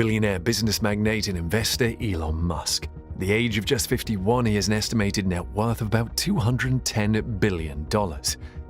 Billionaire business magnate and investor Elon Musk. At the age of just 51, he has an estimated net worth of about $210 billion.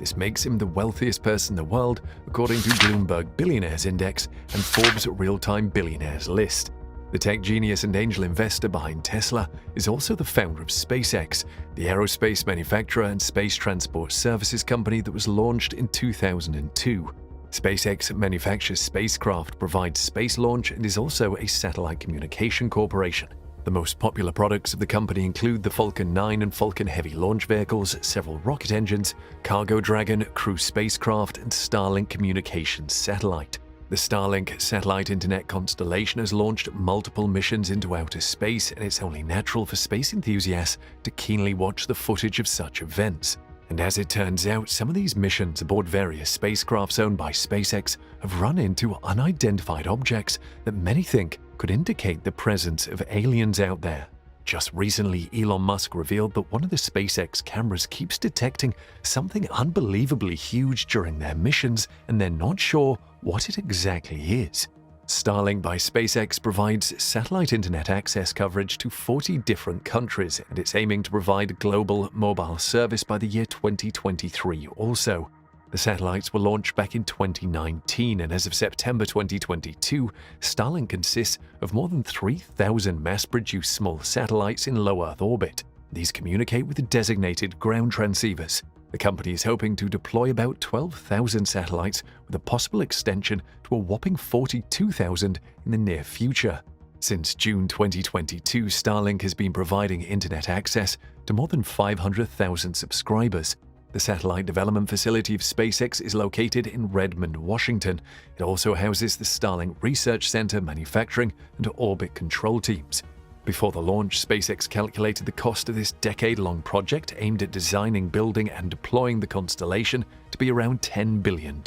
This makes him the wealthiest person in the world, according to Bloomberg Billionaires Index and Forbes Real-Time Billionaires list. The tech genius and angel investor behind Tesla is also the founder of SpaceX, the aerospace manufacturer and space transport services company that was launched in 2002. SpaceX manufactures spacecraft, provides space launch, and is also a satellite communication corporation. The most popular products of the company include the Falcon 9 and Falcon Heavy launch vehicles, several rocket engines, Cargo Dragon, crew spacecraft, and Starlink communications satellite. The Starlink satellite internet constellation has launched multiple missions into outer space, and it's only natural for space enthusiasts to keenly watch the footage of such events. And as it turns out, some of these missions aboard various spacecrafts owned by SpaceX have run into unidentified objects that many think could indicate the presence of aliens out there. Just recently, Elon Musk revealed that one of the SpaceX cameras keeps detecting something unbelievably huge during their missions, and they're not sure what it exactly is. Starlink by SpaceX provides satellite internet access coverage to 40 different countries, and it's aiming to provide global mobile service by the year 2023 also. The satellites were launched back in 2019, and as of September 2022, Starlink consists of more than 3,000 mass-produced small satellites in low Earth orbit. These communicate with designated ground transceivers. The company is hoping to deploy about 12,000 satellites, with a possible extension to a whopping 42,000 in the near future. Since June 2022, Starlink has been providing internet access to more than 500,000 subscribers. The satellite development facility of SpaceX is located in Redmond, Washington. It also houses the Starlink Research Center, manufacturing, and orbit control teams. Before the launch, SpaceX calculated the cost of this decade-long project aimed at designing, building, and deploying the constellation to be around $10 billion.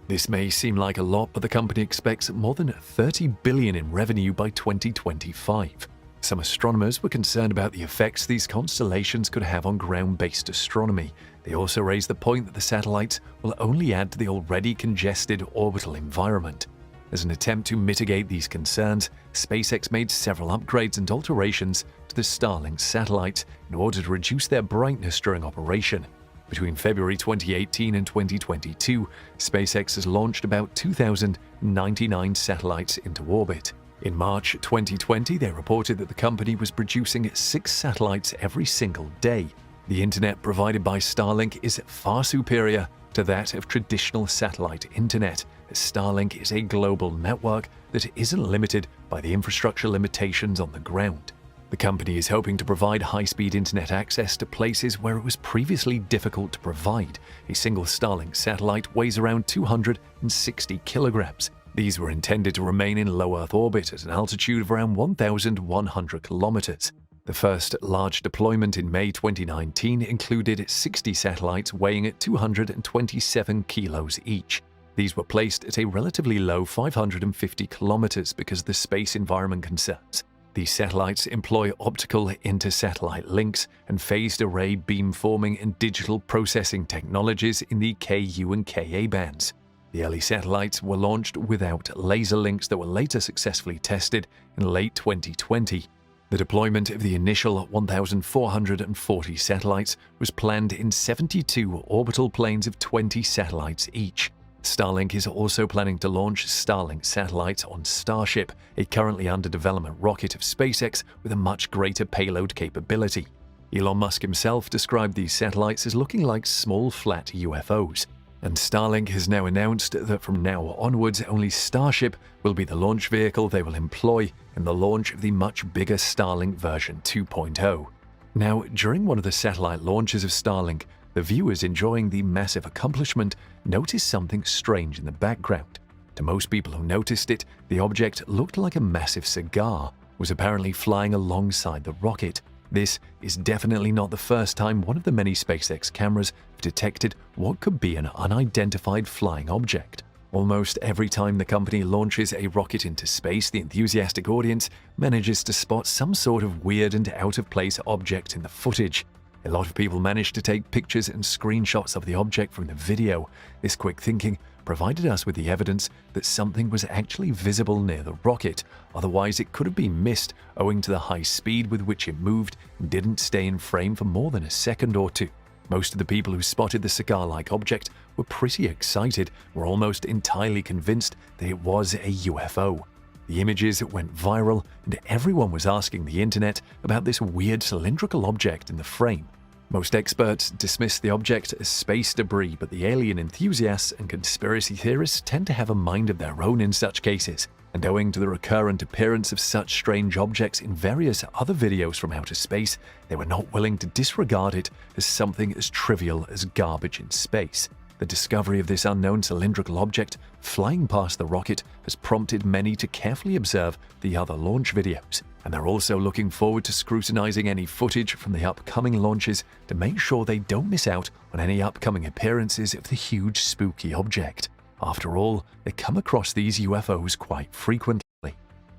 This may seem like a lot, but the company expects more than $30 billion in revenue by 2025. Some astronomers were concerned about the effects these constellations could have on ground-based astronomy. They also raised the point that the satellites will only add to the already congested orbital environment. As an attempt to mitigate these concerns, SpaceX made several upgrades and alterations to the Starlink satellites in order to reduce their brightness during operation. Between February 2018 and 2022, SpaceX has launched about 2,099 satellites into orbit. In March 2020, they reported that the company was producing 6 satellites every single day. The internet provided by Starlink is far superior to that of traditional satellite internet, as Starlink is a global network that isn't limited by the infrastructure limitations on the ground. The company is hoping to provide high-speed internet access to places where it was previously difficult to provide. A single Starlink satellite weighs around 260 kilograms. These were intended to remain in low Earth orbit at an altitude of around 1,100 kilometers. The first large deployment in May 2019 included 60 satellites weighing at 227 kilos each. These were placed at a relatively low 550 kilometers because of the space environment concerns. These satellites employ optical inter-satellite links and phased array beamforming and digital processing technologies in the Ku and Ka bands. The early satellites were launched without laser links that were later successfully tested in late 2020. The deployment of the initial 1,440 satellites was planned in 72 orbital planes of 20 satellites each. Starlink is also planning to launch Starlink satellites on Starship, a currently under development rocket of SpaceX with a much greater payload capability. Elon Musk himself described these satellites as looking like small flat UFOs. And Starlink has now announced that from now onwards, only Starship will be the launch vehicle they will employ in the launch of the much bigger Starlink version 2.0. Now, during one of the satellite launches of Starlink, the viewers enjoying the massive accomplishment noticed something strange in the background. To most people who noticed it, the object looked like a massive cigar, was apparently flying alongside the rocket. This is definitely not the first time one of the many SpaceX cameras have detected what could be an unidentified flying object. Almost every time the company launches a rocket into space, the enthusiastic audience manages to spot some sort of weird and out-of-place object in the footage. A lot of people managed to take pictures and screenshots of the object from the video. This quick thinking provided us with the evidence that something was actually visible near the rocket, otherwise it could have been missed owing to the high speed with which it moved and didn't stay in frame for more than a second or two. Most of the people who spotted the cigar-like object were pretty excited, were almost entirely convinced that it was a UFO. The images went viral, and everyone was asking the internet about this weird cylindrical object in the frame. Most experts dismiss the object as space debris, but the alien enthusiasts and conspiracy theorists tend to have a mind of their own in such cases. And owing to the recurrent appearance of such strange objects in various other videos from outer space, they were not willing to disregard it as something as trivial as garbage in space. The discovery of this unknown cylindrical object flying past the rocket has prompted many to carefully observe the other launch videos, and they're also looking forward to scrutinizing any footage from the upcoming launches to make sure they don't miss out on any upcoming appearances of the huge spooky object. After all, they come across these UFOs quite frequently.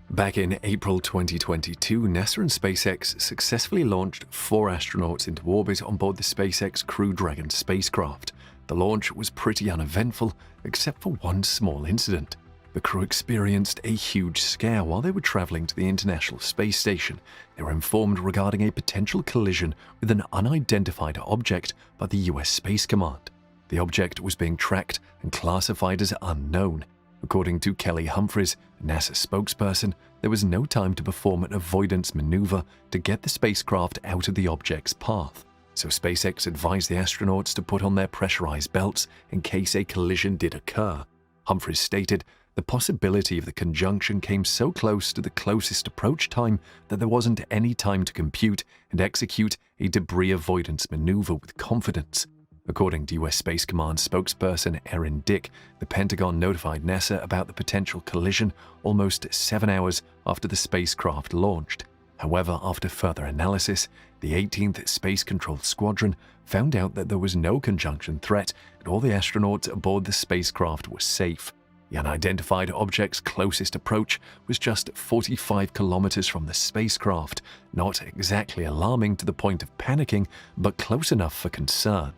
Back in April 2022, NASA and SpaceX successfully launched 4 astronauts into orbit on board the SpaceX Crew Dragon spacecraft. The launch was pretty uneventful, except for one small incident. The crew experienced a huge scare while they were traveling to the International Space Station. They were informed regarding a potential collision with an unidentified object by the US Space Command. The object was being tracked and classified as unknown. According to Kelly Humphreys, a NASA spokesperson, there was no time to perform an avoidance maneuver to get the spacecraft out of the object's path. So SpaceX advised the astronauts to put on their pressurized belts in case a collision did occur. Humphreys stated, "The possibility of the conjunction came so close to the closest approach time that there wasn't any time to compute and execute a debris avoidance maneuver with confidence." According to US Space Command spokesperson Erin Dick, the Pentagon notified NASA about the potential collision almost 7 hours after the spacecraft launched. However, after further analysis, the 18th Space Control Squadron found out that there was no conjunction threat and all the astronauts aboard the spacecraft were safe. The unidentified object's closest approach was just 45 kilometers from the spacecraft, not exactly alarming to the point of panicking, but close enough for concern.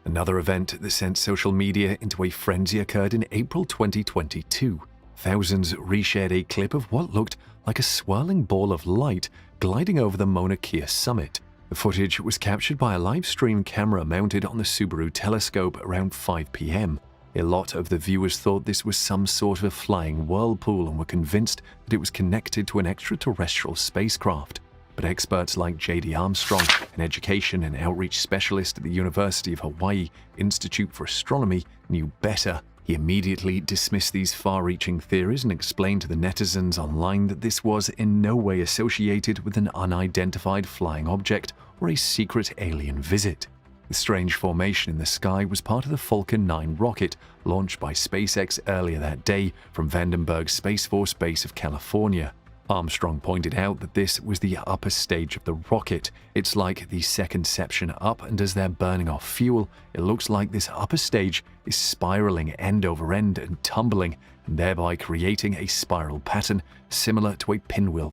Another event that sent social media into a frenzy occurred in April 2022. Thousands reshared a clip of what looked like a swirling ball of light gliding over the Mauna Kea summit. The footage was captured by a live stream camera mounted on the Subaru telescope around 5 p.m. A lot of the viewers thought this was some sort of a flying whirlpool and were convinced that it was connected to an extraterrestrial spacecraft. But experts like J.D. Armstrong, an education and outreach specialist at the University of Hawaii Institute for Astronomy, knew better. He immediately dismissed these far-reaching theories and explained to the netizens online that this was in no way associated with an unidentified flying object or a secret alien visit. The strange formation in the sky was part of the Falcon 9 rocket launched by SpaceX earlier that day from Vandenberg Space Force Base of California. Armstrong pointed out that this was the upper stage of the rocket. It's like the second section up, and as they're burning off fuel, it looks like this upper stage is spiraling end over end and tumbling, and thereby creating a spiral pattern similar to a pinwheel